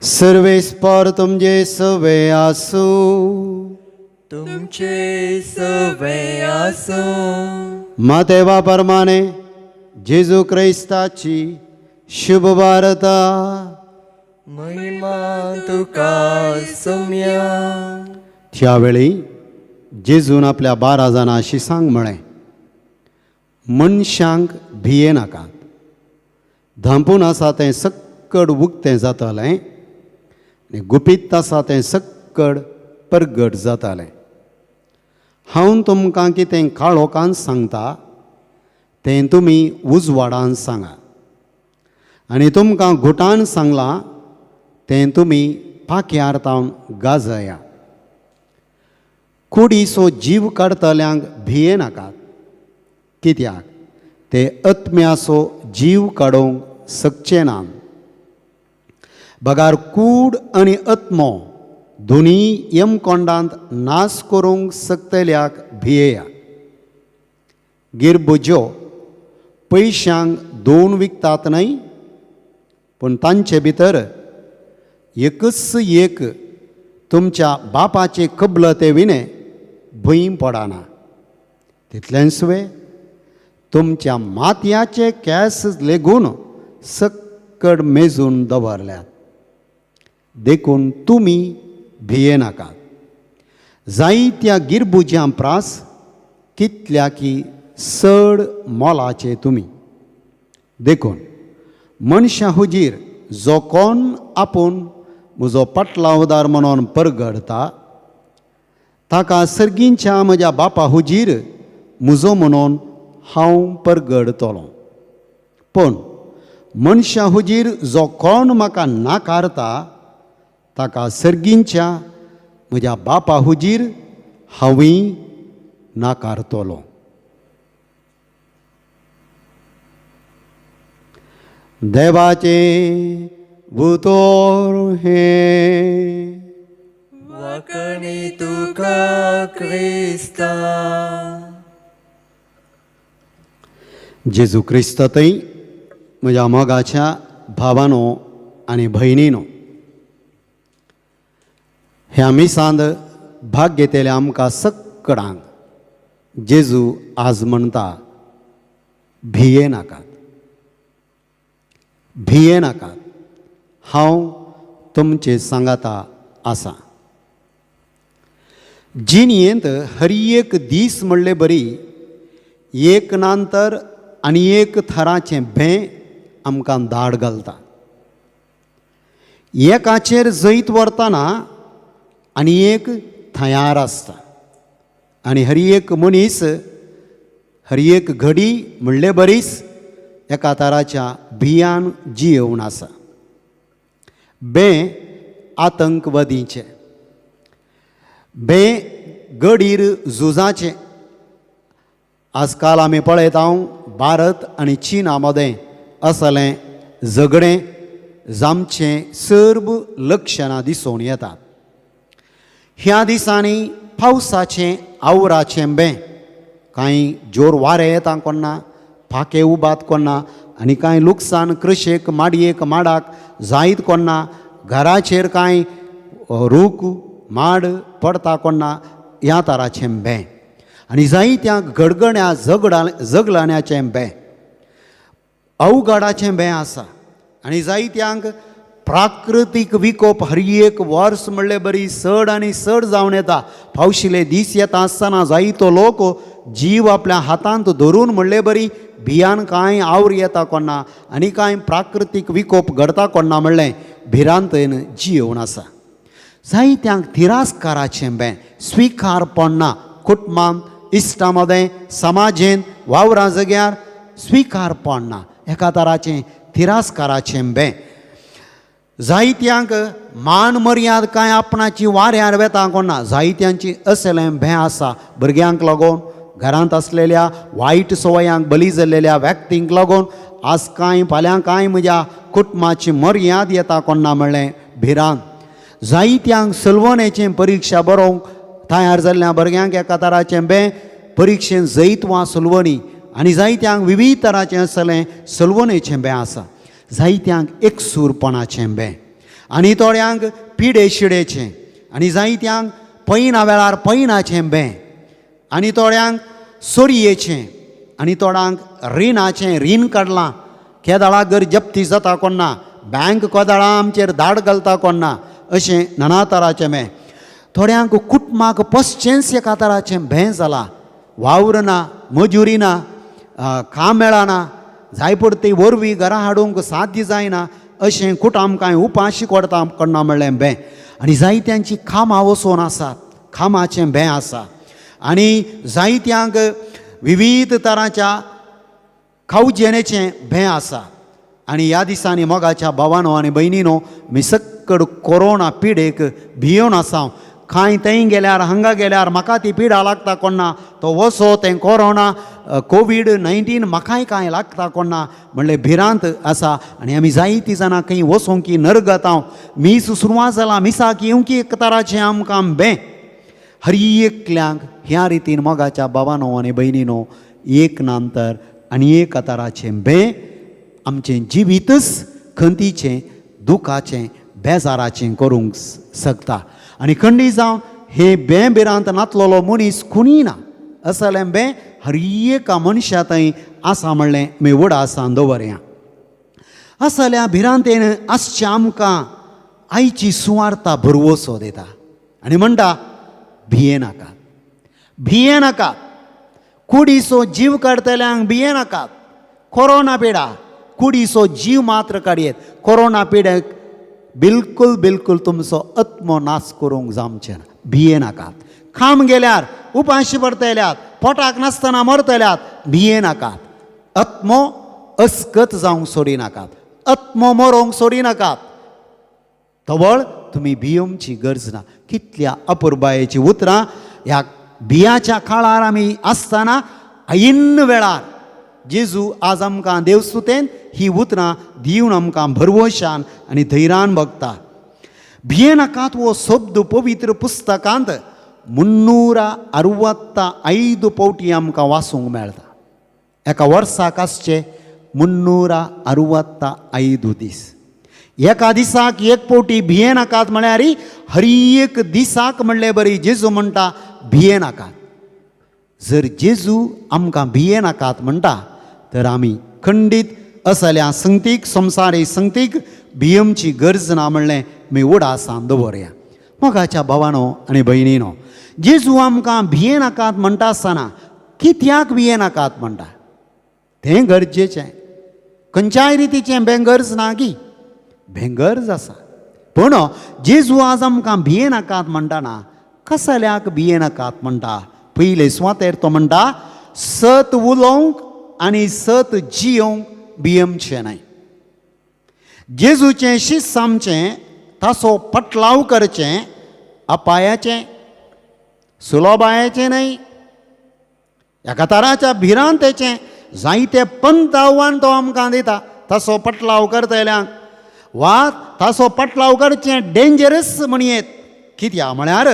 सर्वेस्पर तुमचे सवे आसू, तुमचे सवे आसो. मातेवा परमाने जेजू क्रिस्ताची शुभ वार्ता महिमा तुका सौम्या. त्यावेळी जेजून आपल्या 12 जाणांशी सांग म्हळें, मनशांक भिये नाकात. धांपून आसा तें सक्कड उक्तें जातालें आनी गुपीत आसा तें सक्कड परगट जातालें. हांव तुमकां कितें काळोखान सांगता तें तुमी उजवाडान सांगा, आनी तुमकां घुटान सांगलां तें तुमी पाक्यार गाजया. कुडीचो जीव काडतल्यांक भिये नाकात, कित्याक ते आत्म्याचो जीव काडूंक शकचे नात. बगार कूड आनी आत्मो दोनी यमकोंडांत नाश करूंक शकतल्याक भियेया. गिरबुज्यो पयशांक 2 विकतात न्हय, पूण तांचे भितर एकच एक तुमच्या बापाचे कबलते विने भंय पडना. तितलेंच तुमच्या मातयाचे केस लेगून सक्कड मेजून दवरल्यात. देखून तुमी भिये नाकात. जायत्या गिरबुज्यां प्रास कितल्या की चड मोलाचे तुमी. देखून मनशा हुजीर जो कोण आपूण म्हजो पटलावदार म्हणून परगडता, ताका सर्गींच्या म्हज्या बापा हुजीर म्हजो म्हणून हांव परगडतलों. पूण मनशा हुजीर जो कोण म्हाका नाकारता, ताका सर्गींच्या म्हज्या बापा हुजीर हांवूय नाकारतलों. देवाचे उतर हे वाकणी तुका क्रिस्ता. जेजू क्रिस्ततय म्हज्या मोगाच्या भावानो आनी भयणीनो, ह्या मिसांत भाग घेतलेल्या आमकां सक्कडांक जेजू आज म्हणटा, भिये नाकात, भिये नाकात. हांव तुमचे सांगाता आसा. जिणयेंत हर एक दीस म्हणले बरी एक नांतर आनी एक थराचें भें आमकां धाड घालता. एकाचेर जैत व्हरतना आनी एक थंयार आसता. आनी हर एक मनीस हर एक घडी म्हणले बरीच एका तराच्या भियान जियेवन आसा. आतंकवादीचें, गडीर झुजाचें. आजकाल आमी पळयता भारत आनी चीना मदें असलें झगडें जावचें सर्व लक्षणां दिसून येतात. ह्या दिसांनी पावसाचें आवराचें कांय जोर वारें येता कोन्ना, फाके उबात कोन्ना, आनी कांय लुकसाण कृशेक माडयेक माडाक जायत कोन्ना, घराचेर कांय रूख माड पडता कोन्ना, ह्या तराचें आनी जायत्यांक गडगड्या जगलाण्याचें अवघडाचें आसा. आनी जायत्यांक प्राकृतीक विकोप हर एक वर्स म्हणले बरी चड आनी चड जावन येता. पावशिले दीस येता आसतना जायतो लोक जीव आपल्या हातांत धरून म्हणले बरी भियान कांय आवर येता कोन्ना आनी कांय प्राकृतीक विकोप घडता कोन्ना म्हणलें भिरांतेन जियेवन आसा. जायत्यांक तिरास्काराचें स्विकार पडना. कुटुंबांत, इश्टां मदें, समाजेंत, वावरां जाग्यार स्विकार पडना. एका तराचें तिरास्काराचें जायत्यांक मान मर्याद कांय आपणाची वाऱ्यार वेता कोन्ना. जायत्यांची असलें आसा. भुरग्यांक लागून, घरांत असलेल्या वायट सवयांक बली जाल्लेल्या व्यक्तींक लागून आज कांय फाल्यां कांय म्हज्या कुटुंबाची मर्याद येता कोन्ना म्हणलें भिरांत. जायत्यांक सलवणेचें परिक्षा बरोवंक तयार जाल्ल्या भुरग्यांक एका तराचें परिक्षेन जैत वा सलवणी. आनी जायत्यांक विविध तराचें असलें सलवणेचें आसा. जायत्यांक एकसूरपणाचें आनी थोड्यांक पिडे शिडेचें आनी जायत्यांक पैना वेळार पैनाचें बें आनी थोड्यांक सोरयेचें आनी थोड्यांक रिणाचें रीण काडलां केदाळा घर जप्ती जाता कोण ना बँक कोदाळां आमचेर धाड घालता कोण ना अशें नाना तराचें बें थोड्यांक कुटुंबाक 85 कातराचें बें जालां वावर ना मजुरी ना काम मेळना जाय पडटी वरवीं घरा हाडूंक साध्य जायना अशें कुटाम कांय उपाशी कोडता कोणा म्हणलें बें आनी जायत्यांची खामां वचोन आसात खामाचें बें आसा आनी जायत्यांक विविध तरांच्या खावजेनेचें बें आसा आनी ह्या दिसांनी मोगाच्या भावानो आनी भयणीनो मी सक्कड कोरोना पिडेक भियोन आसा खंय थंय गेल्यार हांगा गेल्यार म्हाका ती पिडा लागता कोण ना तो वसो तें कोरोना COVID-19 म्हाकाय कांय लागता कोण ना म्हणलें भिरांत आसा आनी आमी जायतीं जाणां खंय वचूंक की नरगतांव मीस सुरवात जाला मिसाक येवंक एक तराचें आमकां बें हर एकल्यांक ह्या रितीन मोगाच्या भावानो आनी भयणीनो एक नंतर आनी एक तराचें बें आमचें जिवीतच खंतीचें दुखाचें बेजाराचें करूंक शकता आनी खंडी जावं हे बें भिरांत नातलोलो मनीस कुणीय ना असलें बें हर एका मनशा थंय आसा म्हणलें मी उडासान दवरया असल्या भिरांतेन आसचें आमकां आयची सुवार्ता बरवसो दिता आनी म्हणटा भिये नाकात भिये नाकात कुडीचो जीव काडटल्यांक भिये नाकात कोरोना पिडा कुडीचो जीव मात्र काडयेत कोरोना पिडेक बिलकुल तुमचो आत्मो नाश करूंक जमचें ना भिये नाकात खाम गेल्यार उपाशी पडटल्यात पोटाक नासतना मरतल्यात भिये नाकात आत्मो अस्कत जावंक सोडी नाकात आत्मो मरोंक सोडी नाकात तवळ तुमी भियोवची गरज ना कितल्या अपुरबायेची उतरां ह्या भियाच्या काळार आमी आसतना ऐन वेळार जेजू आज आमकां देवस्तुतेन ही उतरां दिवन आमकां भरवशान आनी धैर्यान बगता भिये नाकात वो शब्द पवित्र पुस्तकांत 365 पावटी आमकां वाचूंक मेळटा एका वर्साक आसचे 365 दीस एका दिसाक एक पावटी भिये नाकात म्हळ्यार हर एक दिसाक म्हणलें बरी जेजू म्हणटा भिये नाकात जर जेजू आमकां भिये नाकात म्हणटा तर आमी खंडीत असल्या संगतीक संवसारी संगतीक भियेवची गरज ना म्हणलें मी उडासान दवरया मोगाच्या भावानो आनी भयणीनो जेजू आमकां भिये नाकात म्हणटा आसतना कित्याक भिये नाकात म्हणटा तें गरजेचें खंयच्याय रितीचें बें गरज ना गी बें गरज आसा पूण जेजू आज आमकां भिये नाकात म्हणटाना कसल्याक भिये नाकात म्हणटा पयले सुवातेर तो म्हणटा सत उलोवंक आनी सत जियोंक भियेवचें न्हय जेजूचें शिस्त आमचें ताचो पटलाव करचें अपायाचें सुलभायेचें न्हय एका तराच्या भिरांतेचें जायते पंत आव्हान तो आमकां दिता ताचो पटलाव करतल्यांक वा ताचो पटलाव करचें डेंजरस म्हणयेत कित्याक म्हळ्यार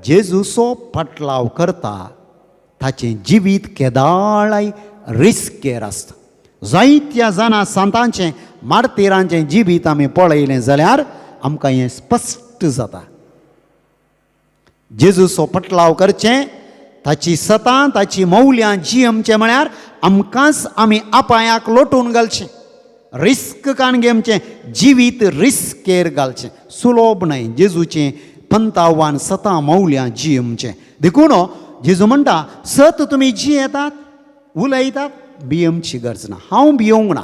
जेजूचो पटलाव करता ताचें जिवीत केदाळाय रिस्केर आसता जायत्या जाणां संतांचें मार्तिरांचें जिवीत आमी पळयलें जाल्यार आमकां हें स्पश्ट जाता जेजूचो पटलाव करचें ताची सतां ताची मौल्यां जियेवचें म्हळ्यार आमकांच आमी अपायाक लोटून घालचें रिस्क कान घेवचें जिवीत रिस्केर घालचें सुलभ न्हय जेजूचें पंत आव्हान सतां मौल्यां जियेवचें देखून जेजू म्हणटा सत तुमी जियेतात उलयतात भियेवची गरज ना हांव भियोंक ना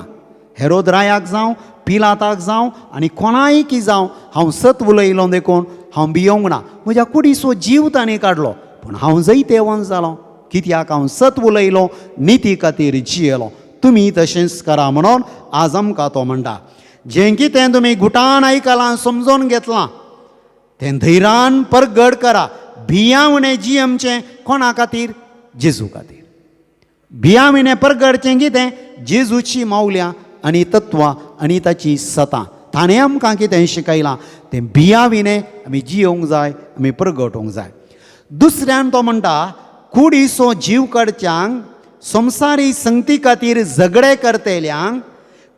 हेरोद रायाक जावं पिलाताक जावं आनी कोणाय की जावं हांव सत उलयलो देखून हांव भियोंक ना म्हज्या कुडीचो जीव ताणें काडलो पूण हांव जैते वंश जालो कित्याक हांव सत उलयलो निती खातीर जियेलो तुमी तशेंच करा म्हणून आज आमकां तो म्हणटा जें कितें तुमी गुटान आयकलां समजून घेतलां तें धैर्यान परगड करा भियावणें जियेवचें कोणा खातीर जेजू खातीर भियाविणें परगडचें कितें जेजूची मौल्यां आनी तत्वां आनी ताची सतां ताणें आमकां कितें शिकयलां तें भियाविणें आमी जियोंक जाय आमी परगटोवंक जाय दुसऱ्यान तो म्हणटा कुडीचो जीव काडच्यांक संवसारी संगती खातीर झगडे करतेल्यांक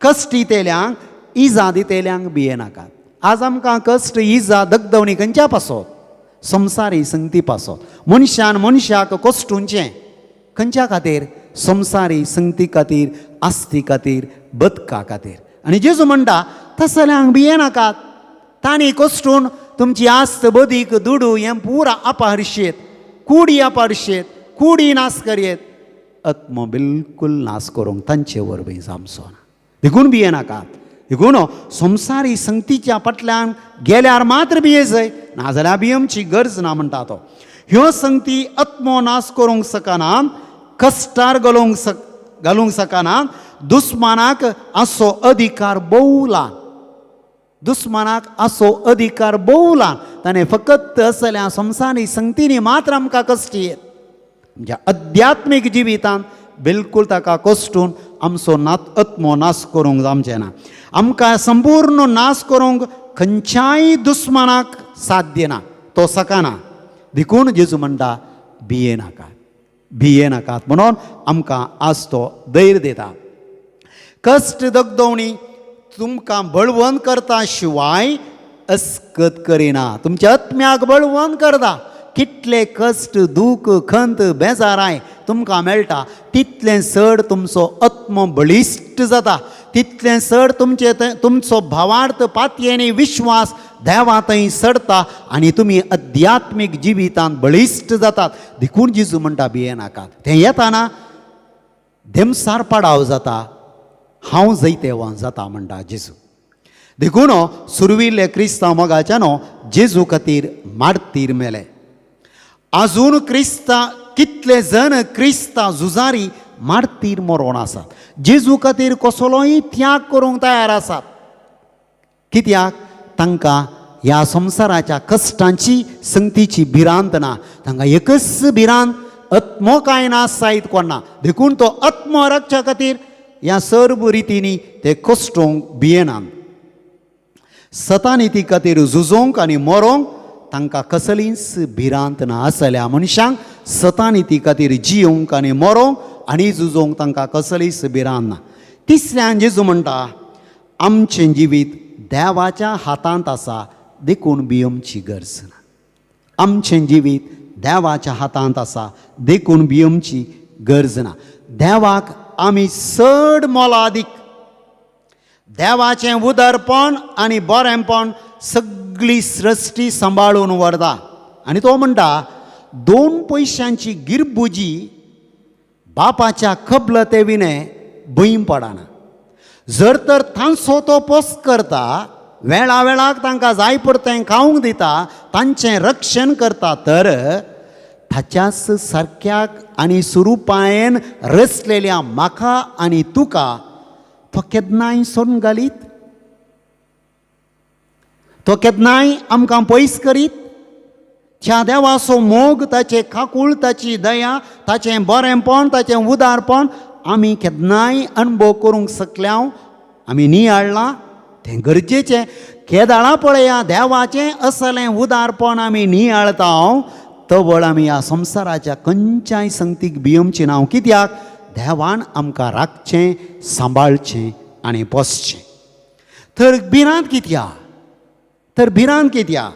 कश्ट दितेल्यांक इजा दितेल्यांक भिये नाकात आज आमकां कश्ट इजा दगदवणी खंयच्या पासत संवसारी संगती पासत मनशान मनशाक कोश्टूंचें खंयच्या खातीर संवसारी संगती खातीर आस्ती खातीर बदका खातीर आनी जेजू म्हणटा तस जाल्यार भिये नाकात तांणी कोश्टून तुमची आस्त बदीक दुडू हें पुरा अपहर्शेत कुडी अपहर्शेत कुडी नाश करयेत आत्मो बिलकुल नाश करूंक तांचे वरवीं जावचो ना देखून भिये नाकात देखून संवसारी संगतीच्या फाटल्यान गेल्यार मात्र भिये जाय नाजाल्यार भियेवची गरज ना म्हणटा तो ह्यो संगती आत्मो नाश करूंक शकना कश्टार घालूंक शकना दुस्मानाक असो अधिकार भोवला दुस्मानाक असो अधिकार भोवला ताणें फकत असल्या संवसारी संगतींनी मात्र आमकां कश्ट येत म्हणजे आध्यात्मीक जिवितांत बिलकुल ताका कोश्टून आमचो आत्मो नाश करूंक जावचें ना आमकां संपूर्ण नाश करूंक खंयच्याय दुस्मानाक साध्य ना तो सकना देखून जेजू म्हणटा भिये नाकात म्हणून आमकां आज तो धैर्य दिता कश्ट दगदवणी तुमकां बळवंत करता शिवाय अस्कत करिना तुमच्या आत्म्याक बळवंत करता कितले कश्ट दूख खंत बेजाराय तुमकां मेळटा तितलें चड तुमचो आत्मो बळिश्ट जाता तितलें चड तुमचो भावार्थ पातयेनी विश्वास देवा थंय सडटा आनी तुमी आध्यात्मीक जिवितांत बळिश्ट जातात देखून जेजू म्हणटा भिये नाकात तें येताना धेमसार पाडाव जाता हांव जैतेवान जाता म्हणटा जेजू देखून सुरविल्ले क्रिस्तांव मोगाच्यानो जेजू खातीर मार्तीर मेले आजून क्रिस्तां कितले जण क्रिस्तांव झुजारी मार्तीर मरोन आसात जेजू खातीर कसलोय त्याग करूंक तयार आसात कित्याक तांकां ह्या संवसाराच्या कश्टांची संगतीची भिरांत ना तांकां एकच भिरांत आत्मो कांय नाश जायत कोणा देखून तो आत्मो रक्षा खातीर ह्या सर्व रितींनी ते कश्टोंक भियेनात सतानिती खातीर झुजोंक आनी मरोंक तांकां कसलीच भिरांत ना आसल्या मनशांक सतानिती खातीर जियोंक आनी मरोंक आनी झुजोंक तांकां कसलीच भिरांत ना तिसऱ्यान जेजू म्हणटा आमचें जिवीत देवाच्या हातांत आसा देखून भियोवची गरज ना आमचें जिवीत देवाच्या हातांत आसा देखून भियोवची गरज ना देवाक आमी चड मोलादीक देवाचें उदारपण आनी बरेंपण सगळी सृश्टी सांबाळून व्हरता आनी तो म्हणटा 2 पयशांची गिरबुजी बापाच्या खबलते विणे भंय पडना जर तर तांचो तो पोस करता वेळा वेळाक तांकां जाय पडतें खावंक दिता तांचें रक्षण करता तर ताच्याच सारक्याक आनी स्वरुपायेन रचलेल्या म्हाका आनी तुका तो केन्नाय सोडून घालीत तो केन्नाय आमकां पयस करीत त्या देवाचो मोग ताचे खाकूळ ताची दया ताचें बरेंपण ताचें उदारपण आमी केन्नाय अनुभव करूंक शकल्याव आमी नियाळ्ळां तें गरजेचें केदाळा पळया देवाचें असलें उदारपण आमी नियाळता तवळ आमी ह्या संवसाराच्या खंयच्याय संगतीक भियोवची ना कित्याक देवान आमकां राखचें सांबाळचें आनी पोसचें तर भिरांत कित्याक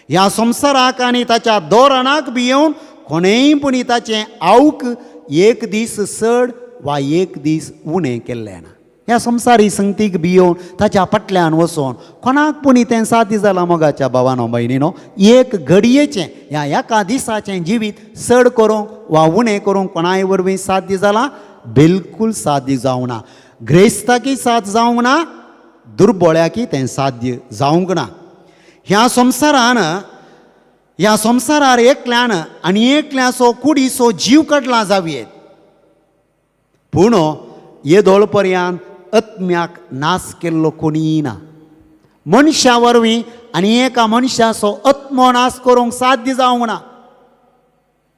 ह्या संवसाराक आनी ताच्या धोरणाक भियोवन कोणेंय ताचें आवक एक दीस चड वा एक दीस उणें केल्लें ना ह्या संवसारी संगतीक भियोवन ताच्या फाटल्यान वचोन कोणाक तें सादी जालां मोगाच्या भावानो भयणीनो एक घडयेचें ह्या एका दिसाचें जिवीत चड करूंक वा उणें करूंक कोणाय वरवीं साध्य जालां बिलकुल साध्य जावंक ना ग्रेस्ताकी साथ जावंक ना दुर्बळ्याकी तें साध्य जावंक ना ह्या संवसारार एकल्यान आनी एकल्याचो कुडीचो जीव काडला जावयेत पूण येदोळ पर्यंत आत्म्याक नाश केल्लो कोणीय ना मनशा वरवीं आनी एका मनशाचो आत्मो नाश करूंक साध्य जावंक ना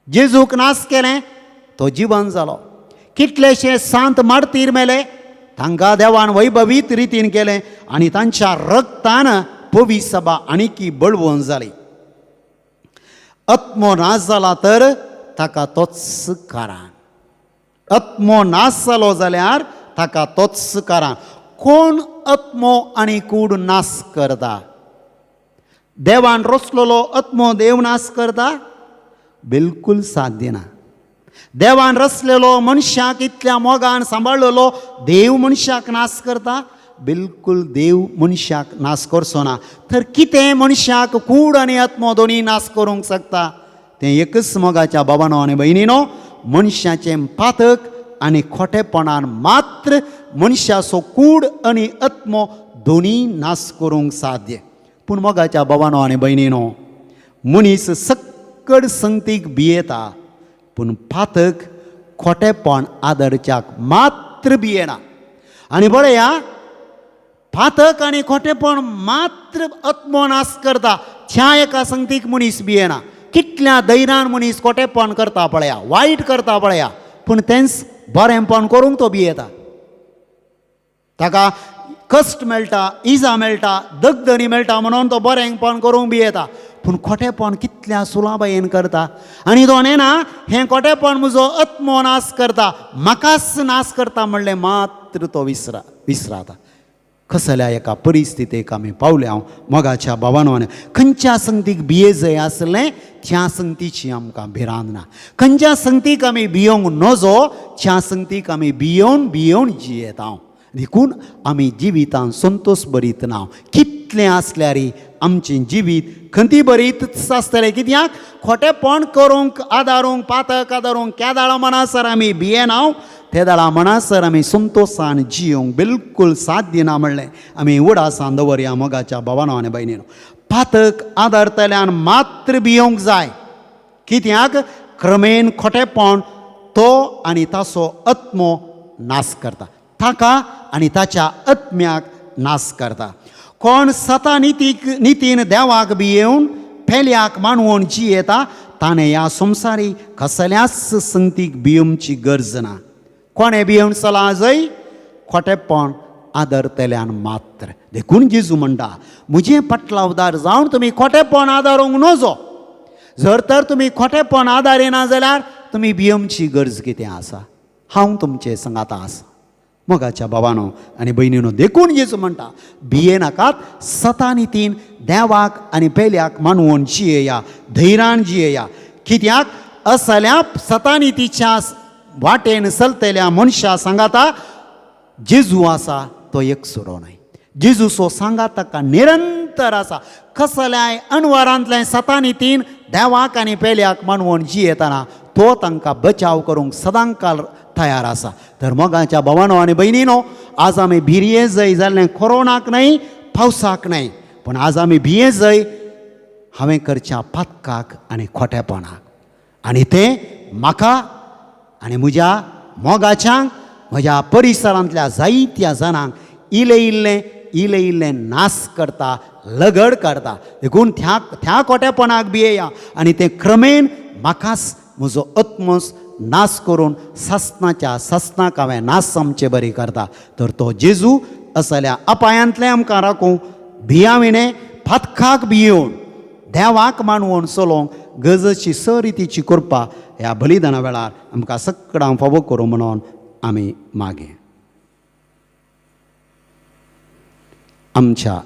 जेजूक नाश केलें तो जिवन जालो कितलेशे सांत मार्तीर मेले तांकां देवान वैभवीत रितीन केलें आनी तांच्या रक्तान पवी सभा आनीकी बळवंत जाली आत्मो नाश जाला तर ताका तोच कारण आत्मो नाश जालो जाल्यार ताका तोच कारण कोण आत्मो आनी कूड नाश करता देवान रचलेलो आत्मो देव नाश करता? बिलकुल साध्य ना. देवान रचलेलो मनशाक इतल्या मोगान सांबाळलेलो देव मनशाक नाश करता? बिलकुल देव मनशाक नाश करचो ना. तर कितें मनशाक कूड आनी आत्मो दोनी नाश करूंक शकता? तें एकच मोगाच्या बाबांनो आनी भयणीनो, मनशाचें पातक आनी खोटेपणान मात्र मनशाचो कूड आनी आत्मो दोनी नाश करूंक साध्य. पूण मोगाच्या बाबांनो आनी भयणीनो, मनीस सक्कड संगतीक भियेता, पूण पातक खोटेपण आदरच्याक मात्र भियेना. आनी पळया, पातक आनी खोटेपण मात्र आत्मो नाश करता, त्या एका संगतीक मनीस भियेना. कितल्या धैर्यान मनीस खोटेपण करता पळया, वायट करता पळया, पूण तेंच बरेंपण करूंक तो भियेता. ताका कश्ट मेळटा, इजा मेळटा, दगदणी मेळटा म्हणून तो बरेंपण करूंक भियेता. पूण खोटेपण कितल्या सुलाभायेन करता. आनी तो न्हेना, हें खोटेपण म्हजो आत्मो नाश करता, म्हाकाच नाश करता म्हणलें मात्र तो विसराता. कसल्या एका परिस्थितीक आमी पावले. हांव मोगाच्या बाबांनो, खंयच्या संगतीक भिये जंय आसलें त्या संगतीची आमकां भिरांत ना. खंयच्या संगतीक आमी भियोंक नजो, त्या संगतीक आमी भियोन जियेता. देखून आमी जिवितांत संतोश भरीत ना. कितलें आसल्यार आमचें जिवीत खंती बरीत आसतलें. कित्याक खोटेपण करूंक आदारूंक, पातक आदारूंक त्या दाळा मनासर आमी भियेना, ते दाळा मनासर आमी संतोशान जियोंक बिलकुल साध्य ना म्हणलें आमी उडासान दवरया मोगाच्या बाबांनो आनी भयणीनो. पातक आदारतल्यान मात्र भियोंक जाय. कित्याक क्रमेन खोटेपण तो आनी ताचो आत्मो नाश करता, ताका आनी ताच्या आत्म्याक नाश करता. कोण सता नितीन देवाक भियेवन पेल्याक मानवून जियेता, ताणें ह्या संवसारी कसल्याच संगतीक भियोवची गरज ना. कोणें भियोवन चला जंय खोटेपण आदरतल्यान मात्र. देखून जेजू म्हणटा, म्हजें पटलावदार जावन तुमी खोटेपण आदारूंक नजो. जर तर तुमी खोटेपण आदारिना जाल्यार तुमी भियोवची गरज कितें आसा? हांव तुमचे सांगाता आसा मोगाच्या बाबांनो आनी भयणीनो. देखून जेजू म्हणटा, भिये नाकात, सता नितीन देवाक आनी पेल्याक मानवून जियेया, धैर्यान जियेया. कित्याक असल्या सता नितीच्या वाटेन चलतल्या मनशा सांगाता जेजू आसा तो एकसुरो न्हय. जेजूचो सांगात ताका निरंतर आसा. कसल्याय अनवरांतल्यान सता नितीन देवाक आनी पेल्याक मानवून जियेतना तो तांकां बचाव करूंक सदांकाल तयार आसा. तर मोगाच्या भावांनो आनी भयणीनो, आज आमी भिये जंय जाल्लें कोरोनाक न्हय, पावसाक न्हय, पूण आज आमी भिये जंय हांवें करच्या पातकाक आनी खोटेपणाक. आनी तें म्हाका आनी म्हज्या मोगाच्यांक, म्हज्या परिसरांतल्या जायत्या जाणांक इल्लें इल्लें नाश करता, लगड करता. देखून त्या खोटेपणाक भियेया आनी तें क्रमेन म्हाकाच म्हजो आत्मोस नाश करून सस्नाक हांवें नाश आमचे बरी करता. तर तो जेजू असल्या अपायांतलें आमकां राखूं, भियाविणें पातकाक भियोवन देवाक मानवून चलोवंक गरजेची सरितीची कृपा ह्या बलिदाना वेळार आमकां सगळ्यांक फावो करूं म्हणून आमी मागे. आमच्या